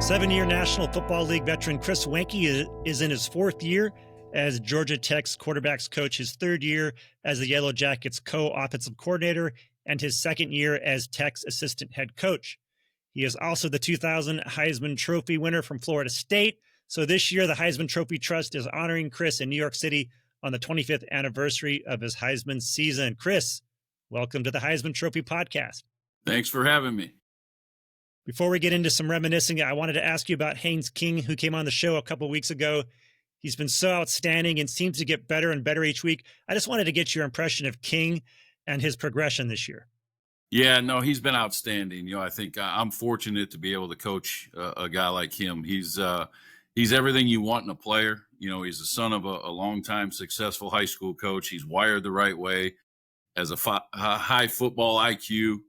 7-year National Football League veteran Chris Weinke is in his 4th year as Georgia Tech's quarterbacks coach, his 3rd year as the Yellow Jackets co-offensive coordinator, and his 2nd year as Tech's assistant head coach. He is also the 2000 Heisman Trophy winner from Florida State. So this year, the Heisman Trophy Trust is honoring Chris in New York City on the 25th anniversary of his Heisman season. Chris, welcome to the Heisman Trophy podcast. Thanks for having me. Before we get into some reminiscing, I wanted to ask you about Haynes King, who came on the show a couple of weeks ago. He's been so outstanding and seems to get better and better each week. I just wanted to get your impression of King and his progression this year. Yeah, no, he's been outstanding. I think I'm fortunate to be able to coach a guy like him. He's everything you want in a player. He's the son of a longtime successful high school coach. He's wired the right way, has a high football IQ.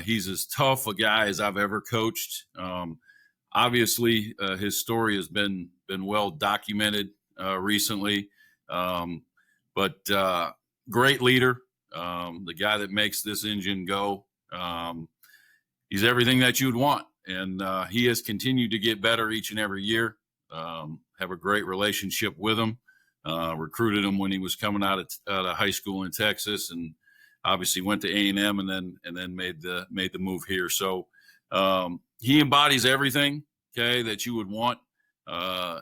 He's as tough a guy as I've ever coached. Obviously, his story has been well documented recently, but great leader, the guy that makes this engine go. He's everything that you'd want, and he has continued to get better each and every year. Have a great relationship with him. Recruited him when he was coming out of high school in Texas, and obviously went to A&M and then made the move here. So he embodies everything, okay, that you would want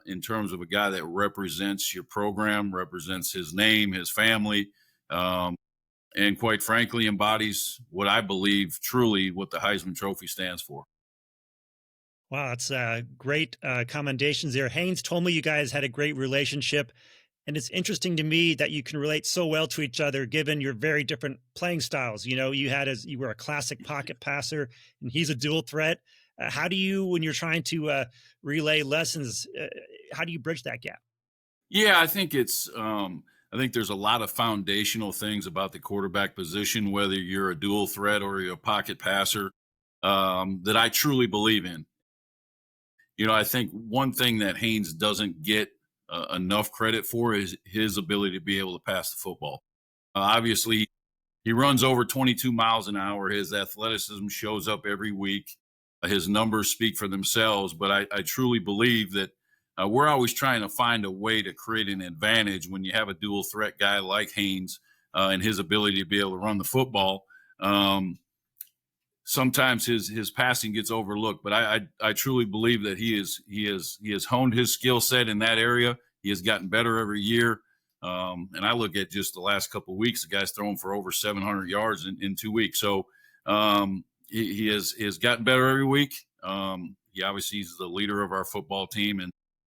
in terms of a guy that represents your program, represents his name, his family, and quite frankly embodies what I believe truly what the Heisman Trophy stands for. Wow, that's great commendations there. Haynes told me you guys had a great relationship. And it's interesting to me that you can relate so well to each other, given your very different playing styles. You were a classic pocket passer, and he's a dual threat. How do you, when you're trying to relay lessons, how do you bridge that gap? Yeah, I think I think there's a lot of foundational things about the quarterback position, whether you're a dual threat or you're a pocket passer, that I truly believe in. I think one thing that Haynes doesn't get enough credit for is his ability to be able to pass the football. Obviously, he runs over 22 miles an hour. His athleticism shows up every week. His numbers speak for themselves, but I truly believe that we're always trying to find a way to create an advantage when you have a dual threat guy like Haynes and his ability to be able to run the football. Sometimes his passing gets overlooked, but I truly believe that he has honed his skill set in that area. He has gotten better every year. And I look at just the last couple of weeks, the guy's thrown for over 700 yards in 2 weeks. So he has gotten better every week. He obviously is the leader of our football team,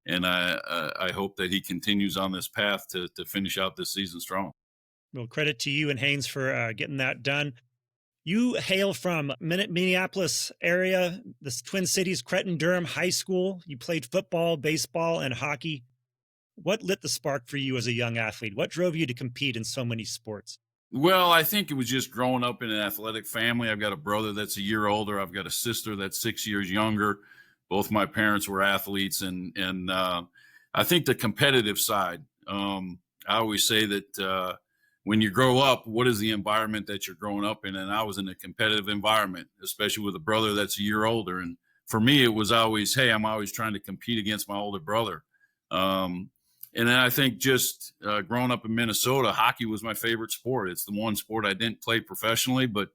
and I hope that he continues on this path to finish out this season strong. Well, credit to you and Haynes for getting that done. You hail from Minneapolis area, the Twin Cities, Creighton-Durham High School. You played football, baseball, and hockey. What lit the spark for you as a young athlete? What drove you to compete in so many sports? Well, I think it was just growing up in an athletic family. I've got a brother that's a year older. I've got a sister that's 6 years younger. Both my parents were athletes, and I think the competitive side. I always say that when you grow up, what is the environment that you're growing up in? And I was in a competitive environment, especially with a brother that's a year older. And for me, it was always, hey, I'm always trying to compete against my older brother. And then I think just growing up in Minnesota, hockey was my favorite sport. It's the one sport I didn't play professionally, but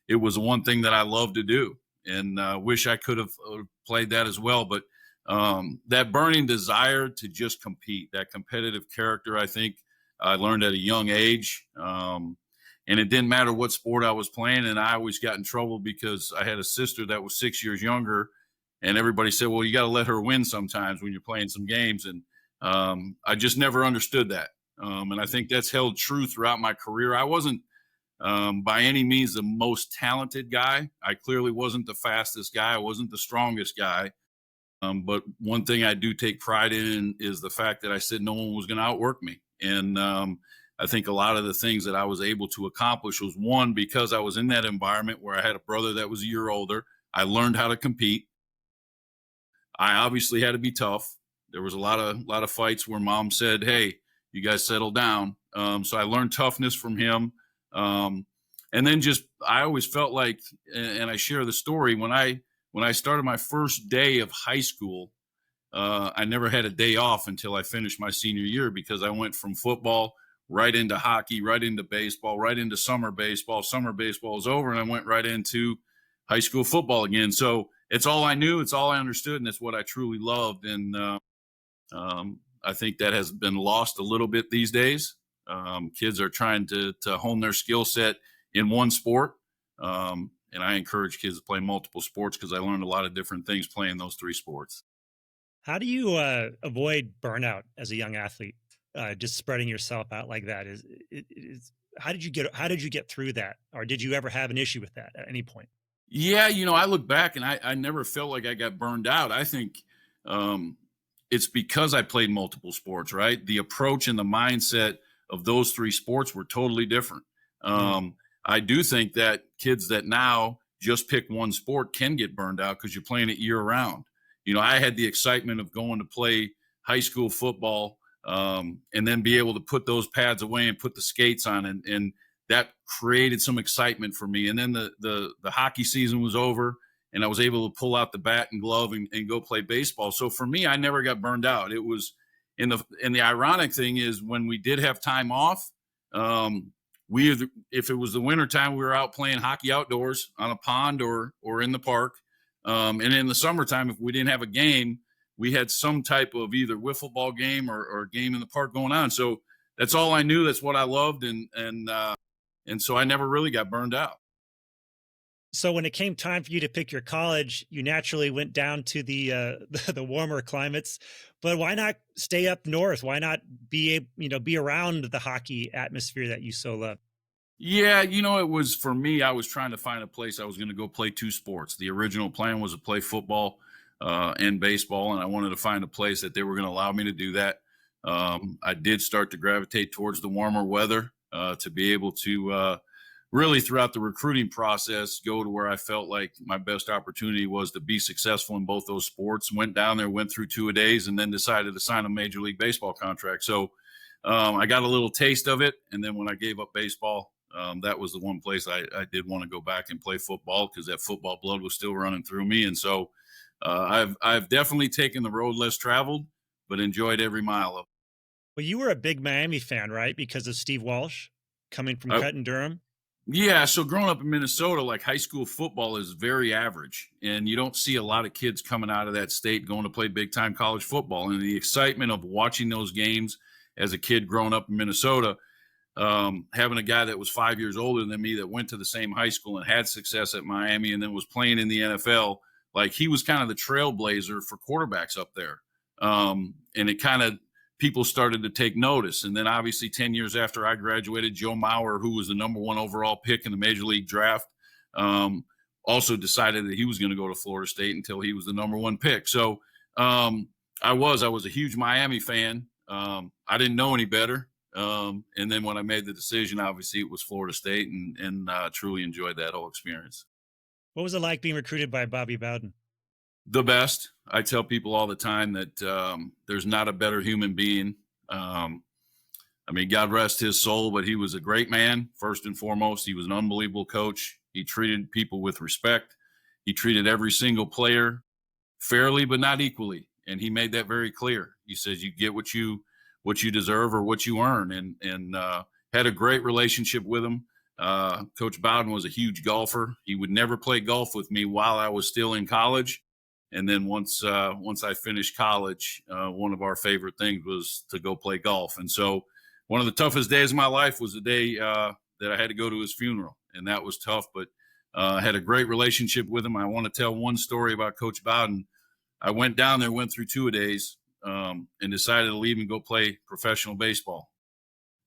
it was the one thing that I loved to do. And wish I could have played that as well. But that burning desire to just compete, that competitive character, I think I learned at a young age. And it didn't matter what sport I was playing. And I always got in trouble because I had a sister that was 6 years younger. And everybody said, well, you got to let her win sometimes when you're playing some games. And I just never understood that. And I think that's held true throughout my career. I wasn't by any means the most talented guy. I clearly wasn't the fastest guy. I wasn't the strongest guy. But one thing I do take pride in is the fact that I said no one was going to outwork me. And I think a lot of the things that I was able to accomplish was, one, because I was in that environment where I had a brother that was a year older. I learned how to compete. I obviously had to be tough. There was a lot of fights where mom said, hey, you guys settle down. So I learned toughness from him. And then just, I always felt like, and I share the story, when I when I started my first day of high school, I never had a day off until I finished my senior year, because I went from football right into hockey, right into baseball, right into summer baseball. Summer baseball was over, and I went right into high school football again. So it's all I knew. It's all I understood. And it's what I truly loved. And I think that has been lost a little bit these days. Kids are trying to hone their skill set in one sport. And I encourage kids to play multiple sports, because I learned a lot of different things playing those three sports. How do you avoid burnout as a young athlete? Just spreading yourself out like that is how did you get through that, or did you ever have an issue with that at any point? Yeah, I look back and I never felt like I got burned out. I think it's because I played multiple sports, right? The approach and the mindset of those three sports were totally different. I do think that kids that now just pick one sport can get burned out, because you're playing it year round. I had the excitement of going to play high school football, and then be able to put those pads away and put the skates on, and that created some excitement for me. And then the hockey season was over, and I was able to pull out the bat and glove and go play baseball. So for me, I never got burned out. It was and the ironic thing is, when we did have time off, if it was the winter time, we were out playing hockey outdoors on a pond or in the park. And in the summertime, if we didn't have a game, we had some type of either wiffle ball game or a game in the park going on. So that's all I knew. That's what I loved. And so I never really got burned out. So when it came time for you to pick your college, you naturally went down to the the warmer climates. But why not stay up north? Why not be around the hockey atmosphere that you so love? Yeah, it was, for me, I was trying to find a place I was going to go play two sports. The original plan was to play football and baseball, and I wanted to find a place that they were going to allow me to do that. I did start to gravitate towards the warmer weather to be able to really, throughout the recruiting process, go to where I felt like my best opportunity was to be successful in both those sports. Went down there, went through two-a-days, and then decided to sign a Major League Baseball contract. So I got a little taste of it, and then when I gave up baseball, that was the one place I did want to go back and play football, because that football blood was still running through me. And so I've definitely taken the road less traveled, but enjoyed every mile of it. Well, you were a big Miami fan, right? Because of Steve Walsh coming from Cut and Durham. Yeah, so growing up in Minnesota, like, high school football is very average, and you don't see a lot of kids coming out of that state going to play big-time college football. And the excitement of watching those games as a kid growing up in Minnesota, having a guy that was 5 years older than me that went to the same high school and had success at Miami and then was playing in the NFL, like, he was kind of the trailblazer for quarterbacks up there. And it kind of, people started to take notice. And then obviously 10 years after I graduated, Joe Mauer, who was the number one overall pick in the Major League draft, also decided that he was going to go to Florida State until he was the number one pick. So I was a huge Miami fan. I didn't know any better. And then when I made the decision, obviously it was Florida State, and truly enjoyed that whole experience. What was it like being recruited by Bobby Bowden? The best. I tell people all the time that there's not a better human being. I mean, God rest his soul, but he was a great man, first and foremost. He was an unbelievable coach. He treated people with respect. He treated every single player fairly, but not equally. And he made that very clear. He says you get what you deserve or what you earn, and had a great relationship with him. Coach Bowden was a huge golfer. He would never play golf with me while I was still in college. And then once I finished college, one of our favorite things was to go play golf. And so one of the toughest days of my life was the day that I had to go to his funeral. And that was tough, but I had a great relationship with him. I want to tell one story about Coach Bowden. I went down there, went through two-a-days, and decided to leave and go play professional baseball.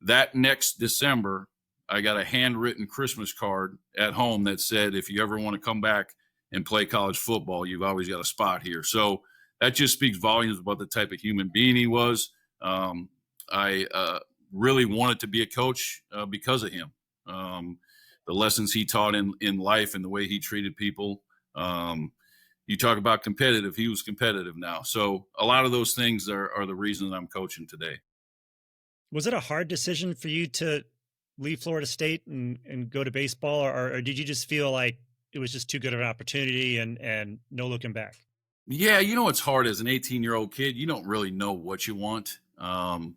That next December, I got a handwritten Christmas card at home that said, if you ever want to come back and play college football, you've always got a spot here. So that just speaks volumes about the type of human being he was. I really wanted to be a coach because of him. The lessons he taught in life and the way he treated people. You talk about competitive. He was competitive now. So a lot of those things are the reason that I'm coaching today. Was it a hard decision for you to leave Florida State and go to baseball, or did you just feel like it was just too good of an opportunity and no looking back? Yeah, it's hard as an 18-year-old kid. You don't really know what you want. And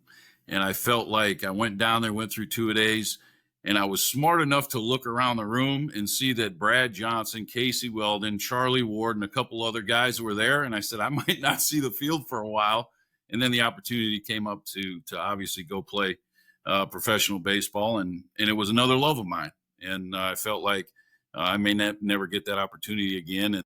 I felt like I went down there, went through two-a-days, and I was smart enough to look around the room and see that Brad Johnson, Casey Weldon, Charlie Ward, and a couple other guys were there. And I said, I might not see the field for a while. And then the opportunity came up to obviously go play professional baseball, and it was another love of mine. And I felt like I may never get that opportunity again. And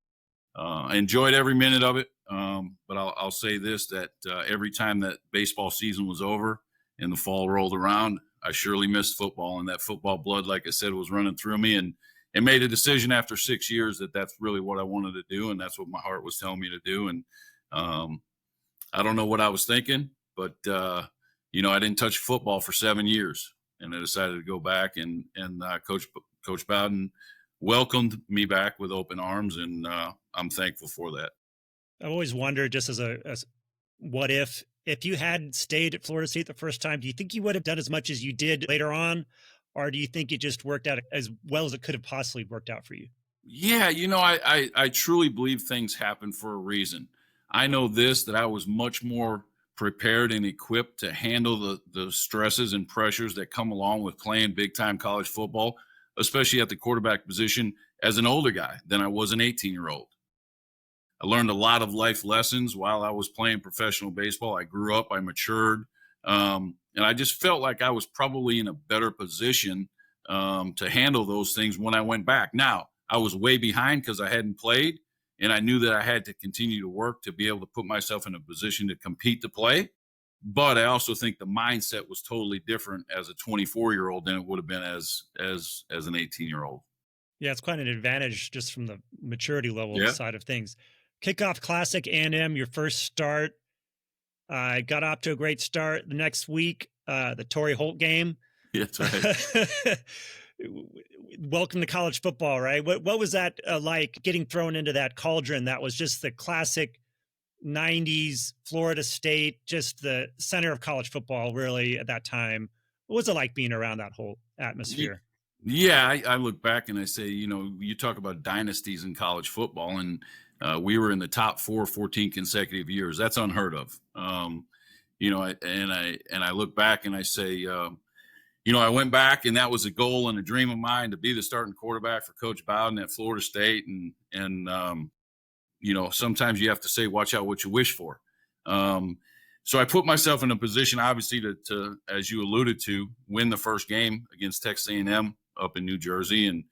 I enjoyed every minute of it. But I'll say this, that every time that baseball season was over and the fall rolled around, I surely missed football. And that football blood, like I said, was running through me. And made a decision after 6 years that that's really what I wanted to do. And that's what my heart was telling me to do. And I don't know what I was thinking, but, I didn't touch football for 7 years. And I decided to go back, and Coach Bowden welcomed me back with open arms, and I'm thankful for that. I've always wondered, just as what if you had stayed at Florida State the first time, do you think you would have done as much as you did later on? Or do you think it just worked out as well as it could have possibly worked out for you? Yeah, I truly believe things happen for a reason. I know this, that I was much more prepared and equipped to handle the stresses and pressures that come along with playing big-time college football, especially at the quarterback position, as an older guy than I was an 18-year-old. I learned a lot of life lessons while I was playing professional baseball. I grew up, I matured, and I just felt like I was probably in a better position to handle those things when I went back. Now, I was way behind because I hadn't played, and I knew that I had to continue to work to be able to put myself in a position to compete to play. But I also think the mindset was totally different as a 24-year-old than it would have been as an 18-year-old. Yeah, it's quite an advantage just from the maturity level Yeah. side of things. Kickoff Classic A&M, your first start. Got off to a great start. The next week, the Torrey Holt game. Yeah, that's right. Welcome to college football, right? What was that like, getting thrown into that cauldron that was just the classic 90s Florida State, just the center of college football really at that time? What was it like being around that whole atmosphere? Yeah, I look back and I say, you talk about dynasties in college football, and we were in the top 14 consecutive years. That's unheard of. I look back and I say, I went back, and that was a goal and a dream of mine to be the starting quarterback for Coach Bowden at Florida State. And sometimes you have to say, watch out what you wish for. So I put myself in a position, obviously, to, as you alluded to, win the first game against Texas A&M up in New Jersey, and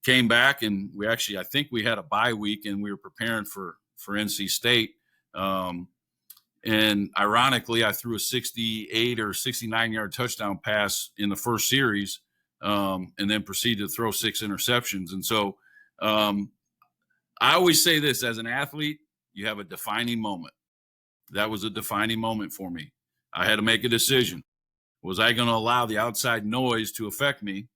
came back. And I think we had a bye week, and we were preparing for NC State. And ironically, I threw a 68 or 69-yard touchdown pass in the first series, and then proceeded to throw 6 interceptions. And so I always say this, as an athlete, you have a defining moment. That was a defining moment for me. I had to make a decision. Was I going to allow the outside noise to affect me?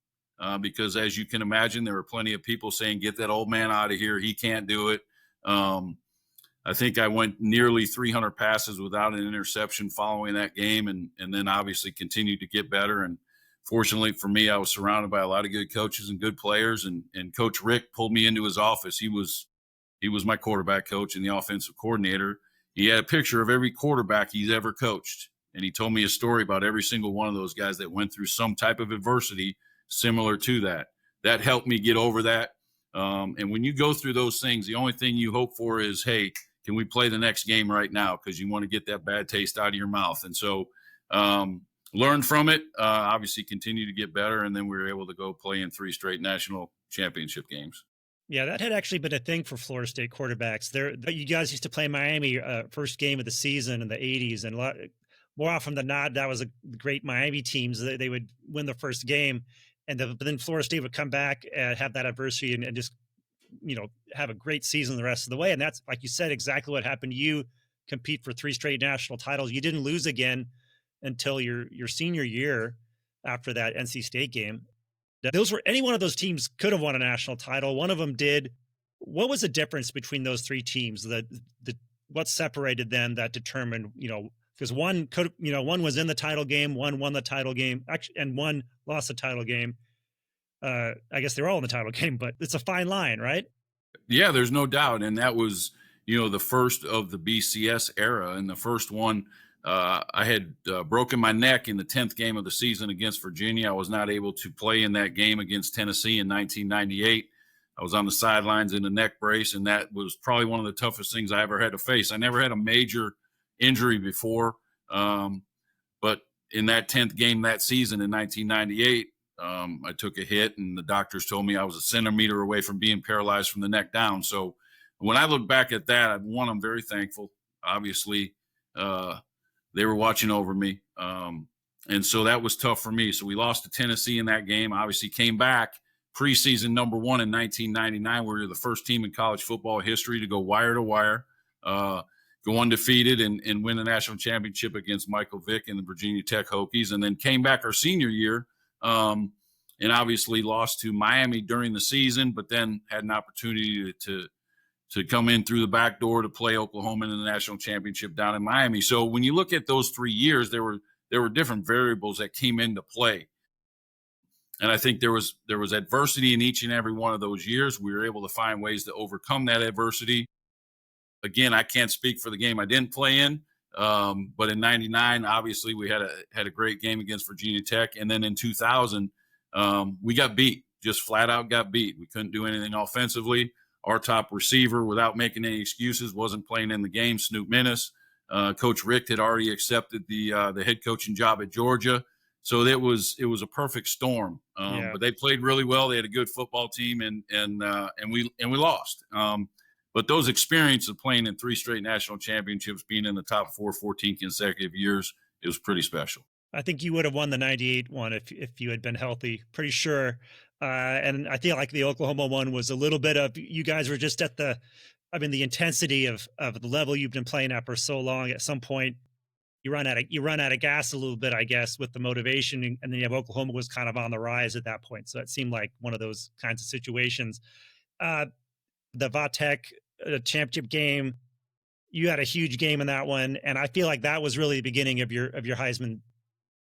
Because as you can imagine, there were plenty of people saying, get that old man out of here. He can't do it. I think I went nearly 300 passes without an interception following that game, and then obviously continued to get better. And fortunately for me, I was surrounded by a lot of good coaches and good players, and Coach Rick pulled me into his office. He was my quarterback coach and the offensive coordinator. He had a picture of every quarterback he's ever coached, and he told me a story about every single one of those guys that went through some type of adversity similar to that. That helped me get over that. And when you go through those things, the only thing you hope for is, hey, can we play the next game right now? Because you want to get that bad taste out of your mouth. And so learn from it, obviously continue to get better. And then we were able to go play in 3 straight national championship games. Yeah, that had actually been a thing for Florida State quarterbacks. You guys used to play Miami first game of the season in the 80s. And more often than not, that was a great Miami teams. They would win the first game. But then Florida State would come back and have that adversity and just, have a great season the rest of the way. And that's, like you said, exactly what happened to you. Compete for 3 straight national titles. You didn't lose again until your senior year after that NC State game. Any one of those teams could have won a national title. One of them did. What was the difference between those 3 teams? What separated them that determined, because one was in the title game, one won the title game, and one lost the title game. I guess they're all in the title game, but it's a fine line, right? Yeah, there's no doubt. And that was, the first of the BCS era. And the first one, I had broken my neck in the 10th game of the season against Virginia. I was not able to play in that game against Tennessee in 1998. I was on the sidelines in a neck brace, and that was probably one of the toughest things I ever had to face. I never had a major injury before, but in that 10th game that season in 1998, I took a hit, and the doctors told me I was a centimeter away from being paralyzed from the neck down. So when I look back at that, I'm very thankful. Obviously, they were watching over me. And so that was tough for me. So we lost to Tennessee in that game, obviously came back preseason number 1 in 1999. We were the first team in college football history to go wire to wire, go undefeated and win a national championship against Michael Vick and the Virginia Tech Hokies, and then came back our senior year and obviously lost to Miami during the season, but then had an opportunity to come in through the back door to play Oklahoma in the national championship down in Miami. So when you look at those 3 years, there were different variables that came into play. And I think there was adversity in each and every one of those years. We were able to find ways to overcome that adversity. Again, I can't speak for the game I didn't play in, but in '99, obviously we had a great game against Virginia Tech, and then in 2000, we got beat, just flat out got beat. We couldn't do anything offensively. Our top receiver, without making any excuses, wasn't playing in the game. Snoop Minnis, Coach Richt had already accepted the head coaching job at Georgia. So it was a perfect storm, but they played really well. They had a good football team, and we lost. But those experiences of playing in 3 straight national championships, being in the top 4, 14 consecutive years, it was pretty special. I think you would have won the '98 one if you had been healthy. Pretty sure. And I feel like the Oklahoma one was a little bit of, you guys were just at the intensity of the level you've been playing at for so long. At some point, you run out of gas a little bit, I guess, with the motivation, and then you have Oklahoma was kind of on the rise at that point. So it seemed like one of those kinds of situations. The Vatek championship game, you had a huge game in that one, and I feel like that was really the beginning of your Heisman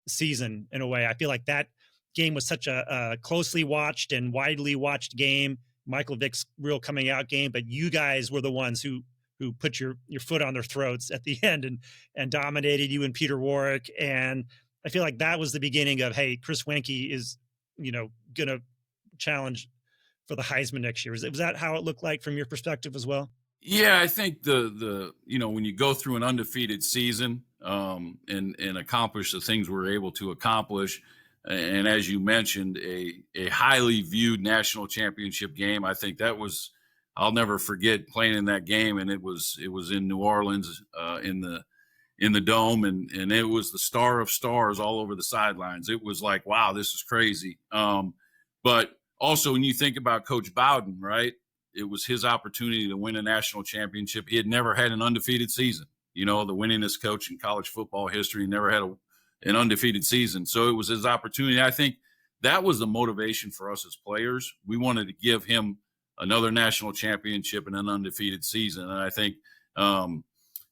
season in a way. I feel like that game was such a closely watched and widely watched game. Michael Vick's real coming out game, but you guys were the ones who put your foot on their throats at the end and dominated, you and Peter Warwick. And I feel like that was the beginning of, hey, Chris Weinke is, going to challenge for the Heisman next year. Was that how it looked like from your perspective as well? Yeah, I think the when you go through an undefeated season and accomplish the things we're able to accomplish, and as you mentioned, a highly viewed national championship game, I think that was, I'll never forget playing in that game, and it was in New Orleans in the Dome, and it was the star of stars all over the sidelines. It was like, wow, this is crazy. But also when you think about Coach Bowden, right? It was his opportunity to win a national championship. He had never had an undefeated season. The winningest coach in college football history, never had an undefeated season. So it was his opportunity. I think that was the motivation for us as players. We wanted to give him another national championship and an undefeated season. And I think,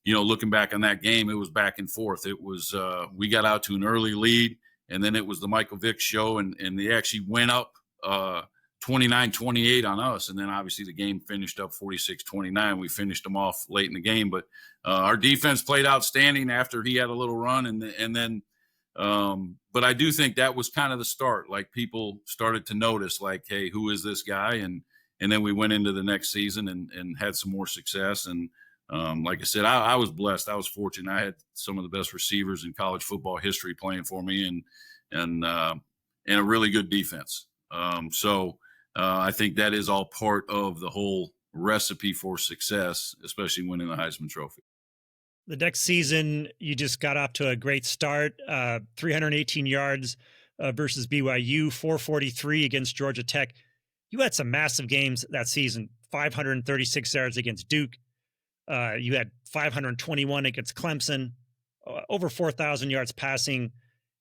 looking back on that game, it was back and forth. It was, we got out to an early lead, and then it was the Michael Vick show, and they actually went up 29-28 on us. And then obviously the game finished up 46-29. We finished them off late in the game, but our defense played outstanding after he had a little run. And then, but I do think that was kind of the start. Like, people started to notice, like, hey, who is this guy? And then we went into the next season and had some more success. And like I said, I was blessed. I was fortunate. I had some of the best receivers in college football history playing for me, and a really good defense. So I think that is all part of the whole recipe for success, especially winning the Heisman Trophy. The next season, you just got off to a great start, 318 yards versus BYU, 443 against Georgia Tech. You had some massive games that season, 536 yards against Duke. You had 521 against Clemson, over 4,000 yards passing.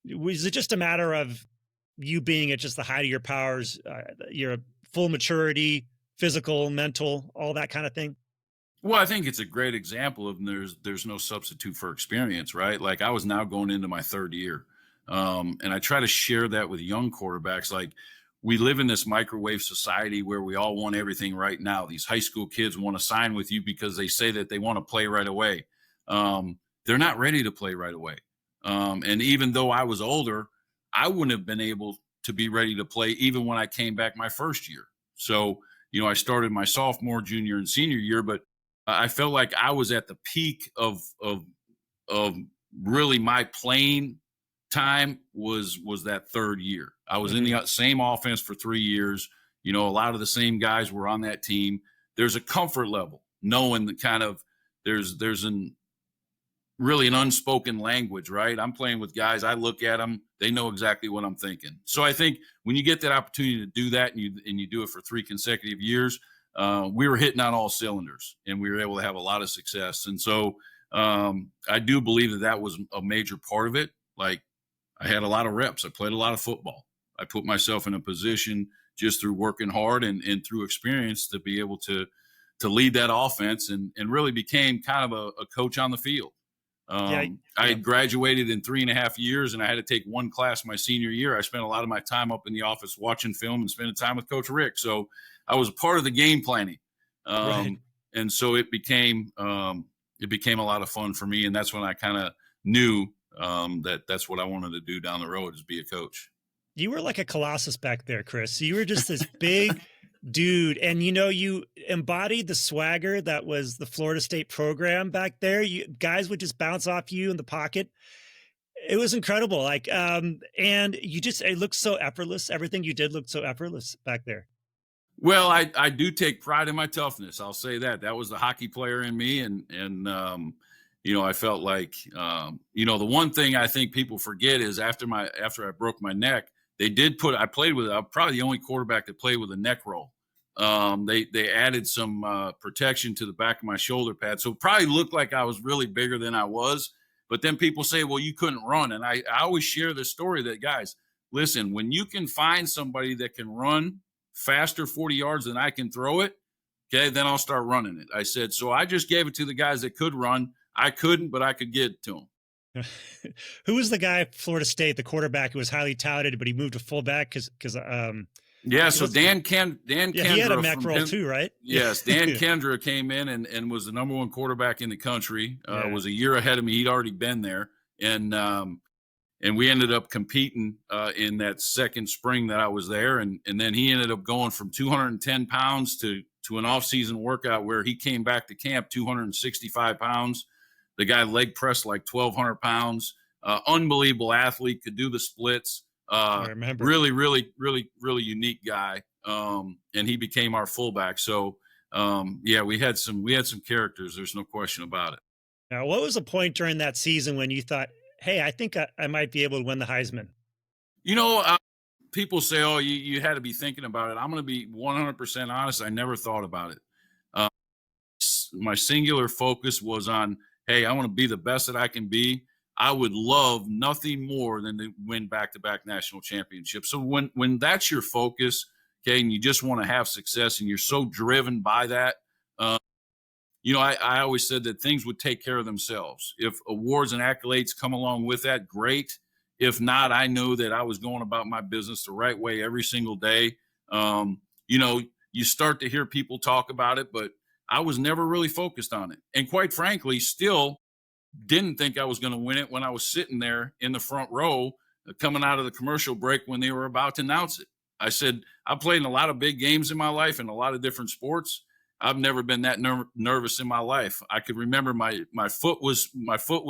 Was it just a matter of you being at just the height of your powers, your full maturity, physical, mental, all that kind of thing? Well, I think it's a great example of there's no substitute for experience, right? Like, I was now going into my 3rd year. And I try to share that with young quarterbacks. Like, we live in this microwave society where we all want everything right now. These high school kids want to sign with you because they say that they want to play right away. They're not ready to play right away. And even though I was older, I wouldn't have been able to be ready to play even when I came back my first year. So, I started my sophomore, junior, and senior year, but I felt like I was at the peak of really my playing time was that third year. I was in the same offense for 3 years. A lot of the same guys were on that team. There's a comfort level knowing that kind of there's really an unspoken language, right? I'm playing with guys. I look at them. They know exactly what I'm thinking. So I think when you get that opportunity to do that and you do it for 3 consecutive years, we were hitting on all cylinders and we were able to have a lot of success. And so I do believe that was a major part of it. Like, I had a lot of reps. I played a lot of football. I put myself in a position just through working hard and through experience to be able to lead that offense and really became kind of a coach on the field. I had graduated in 3.5 years and I had to take one class my senior year. I spent a lot of my time up in the office watching film and spending time with Coach Rick. So I was a part of the game planning. And so it became a lot of fun for me. And that's when I kind of knew that's what I wanted to do down the road, is be a coach. You were like a colossus back there, Chris. You were just this big dude. And, you embodied the swagger that was the Florida State program back there. Guys would just bounce off you in the pocket. It was incredible. Like, and it looked so effortless. Everything you did looked so effortless back there. Well, I do take pride in my toughness. I'll say that was the hockey player in me. And I felt like, the one thing I think people forget is after I broke my neck, I'm probably the only quarterback that played with a neck roll. They added some protection to the back of my shoulder pad. So it probably looked like I was really bigger than I was. But then people say, well, you couldn't run. And I always share the story that, guys, listen, when you can find somebody that can run faster 40 yards than I can throw it, okay, then I'll start running it. I said, so I just gave it to the guys that could run. I couldn't, but I could get it to them. Who was the guy at Florida State, the quarterback who was highly touted, but he moved to fullback so Dan Kendra. He had a neck roll too, right? Yes, Dan Kendra came in and was the number one quarterback in the country. Was a year ahead of me. He'd already been there, and we ended up competing in that second spring that I was there, and then he ended up going from 210 pounds to an off-season workout where he came back to camp 265 pounds. The guy leg pressed like 1,200 pounds. Unbelievable athlete, could do the splits. I remember. Really, really, really, really unique guy. And he became our fullback. So, we had some characters. There's no question about it. Now, what was the point during that season when you thought, hey, I think I might be able to win the Heisman? People say, oh, you had to be thinking about it. I'm going to be 100% honest. I never thought about it. My singular focus was on, hey, I want to be the best that I can be. I would love nothing more than to win back-to-back national championships. So when that's your focus, okay, and you just want to have success and you're so driven by that, I always said that things would take care of themselves. If awards and accolades come along with that, great. If not, I know that I was going about my business the right way every single day. You start to hear people talk about it, but I was never really focused on it. And quite frankly, still didn't think I was going to win it when I was sitting there in the front row coming out of the commercial break when they were about to announce it. I said, I played in a lot of big games in my life and a lot of different sports. I've never been that nervous in my life. I could remember my foot was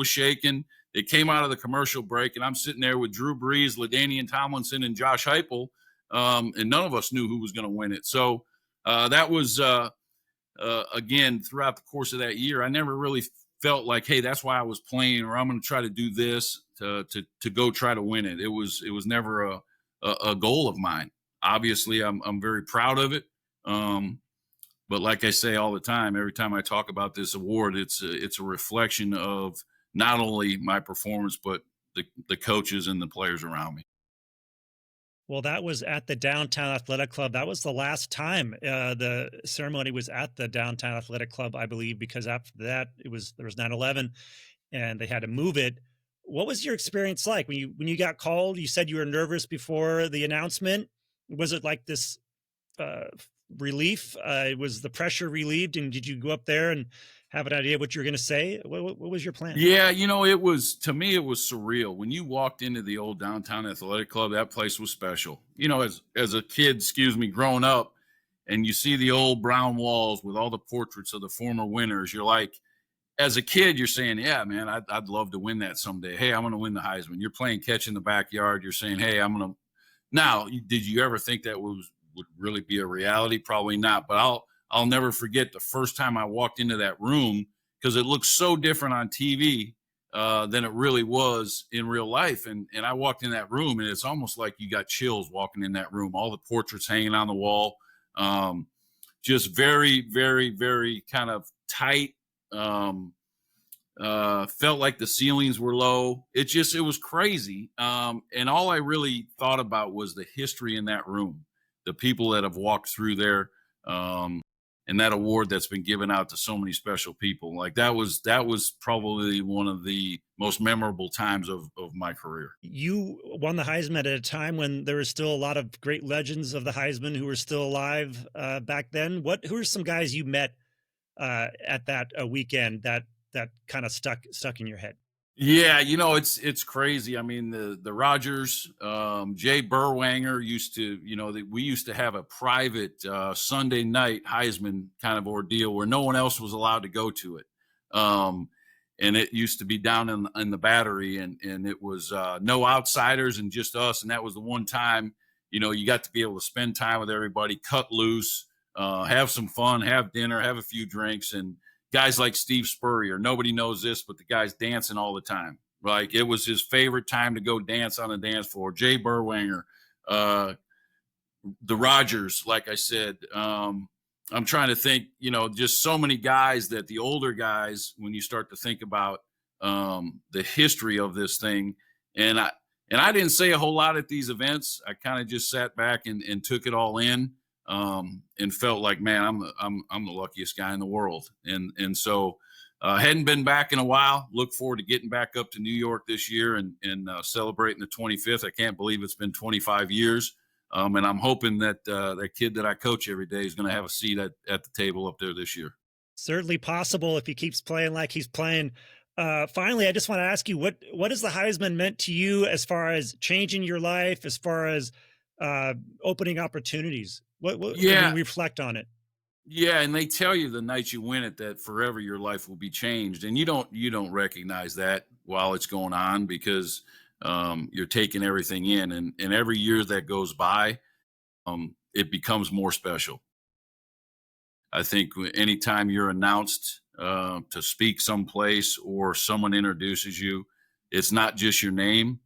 shaking. It came out of the commercial break, and I'm sitting there with Drew Brees, LaDainian Tomlinson, and Josh Heupel, and none of us knew who was going to win it. So that was again throughout the course of that year. I never really felt like, hey, that's why I was playing, or I'm going to try to do this to go try to win it. It was never a goal of mine. Obviously, I'm very proud of it. But like I say all the time, every time I talk about this award, it's a reflection of not only my performance, but the coaches and the players around me. Well, that was at the Downtown Athletic Club. That was the last time the ceremony was at the Downtown Athletic Club, I believe, because after that there was 9/11 and they had to move it. What was your experience like when you got called? You said you were nervous before the announcement. Was it like this uh, relief? Was the pressure relieved? And did you go up there and have an idea what you're going to say? What was your plan? Yeah, it was, to me, it was surreal. When you walked into the old downtown athletic club, that place was special. As a kid, growing up, and you see the old brown walls with all the portraits of the former winners, you're like, as a kid, you're saying, yeah, man, I'd love to win that someday. Hey, I'm going to win the Heisman. You're playing catch in the backyard. You're saying, hey, I'm going to. Now, did you ever think that would really be a reality? Probably not. But I'll never forget the first time I walked into that room, because it looks so different on TV than it really was in real life. And I walked in that room, and it's almost like you got chills walking in that room. All the portraits hanging on the wall, just very, very, very kind of tight. Felt like the ceilings were low. It was crazy. And all I really thought about was the history in that room, the people that have walked through there, and that award that's been given out to so many special people. Like that was probably one of the most memorable times of my career. You won the Heisman at a time when there was still a lot of great legends of the Heisman who were still alive back then. Who are some guys you met at that weekend that kind of stuck in your head? Yeah, it's crazy. I mean, the Rogers, Jay Berwanger used to, we used to have a private Sunday night Heisman kind of ordeal where no one else was allowed to go to it. And it used to be down in the Battery, and it was no outsiders and just us. And that was the one time, you got to be able to spend time with everybody, cut loose, have some fun, have dinner, have a few drinks. And guys like Steve Spurrier, nobody knows this, but the guy's dancing all the time. Like, it was his favorite time to go dance on the dance floor. Jay Berwanger, the Rogers, like I said. I'm trying to think, just so many guys that the older guys, when you start to think about the history of this thing, and I didn't say a whole lot at these events. I kind of just sat back and took it all in. And felt like, man, I'm the luckiest guy in the world. And so hadn't been back in a while. Look forward to getting back up to New York this year and celebrating the 25th. I can't believe it's been 25 years. And I'm hoping that that kid that I coach every day is going to have a seat at the table up there this year. Certainly possible if he keeps playing like he's playing. Finally, I just want to ask you, what has the Heisman meant to you as far as changing your life, as far as opening opportunities? What when you reflect on it? Yeah, and they tell you the night you win it that forever your life will be changed, and you don't recognize that while it's going on, because you're taking everything in, and every year that goes by, it becomes more special. I think anytime you're announced to speak someplace or someone introduces you, it's not just your name;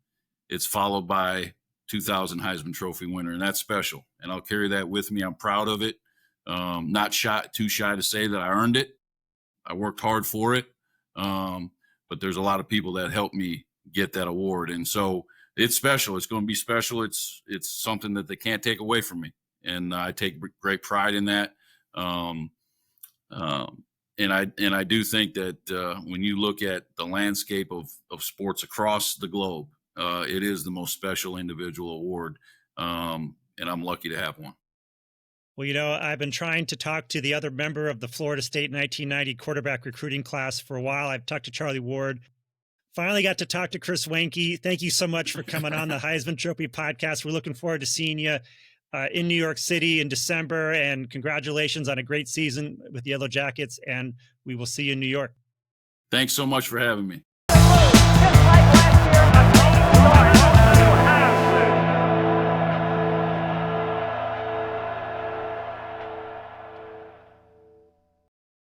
it's followed by 2000 Heisman Trophy winner, and that's special. And I'll carry that with me. I'm proud of it. Not too shy to say that I earned it. I worked hard for it. But there's a lot of people that helped me get that award. And so it's special. It's going to be special. It's something that they can't take away from me. And I take great pride in that. And I do think that when you look at the landscape of sports across the globe, it is the most special individual award, and I'm lucky to have one. Well, I've been trying to talk to the other member of the Florida State 1990 quarterback recruiting class for a while. I've talked to Charlie Ward. Finally got to talk to Chris Weinke. Thank you so much for coming on the Heisman Trophy podcast. We're looking forward to seeing you in New York City in December, and congratulations on a great season with the Yellow Jackets, and we will see you in New York. Thanks so much for having me.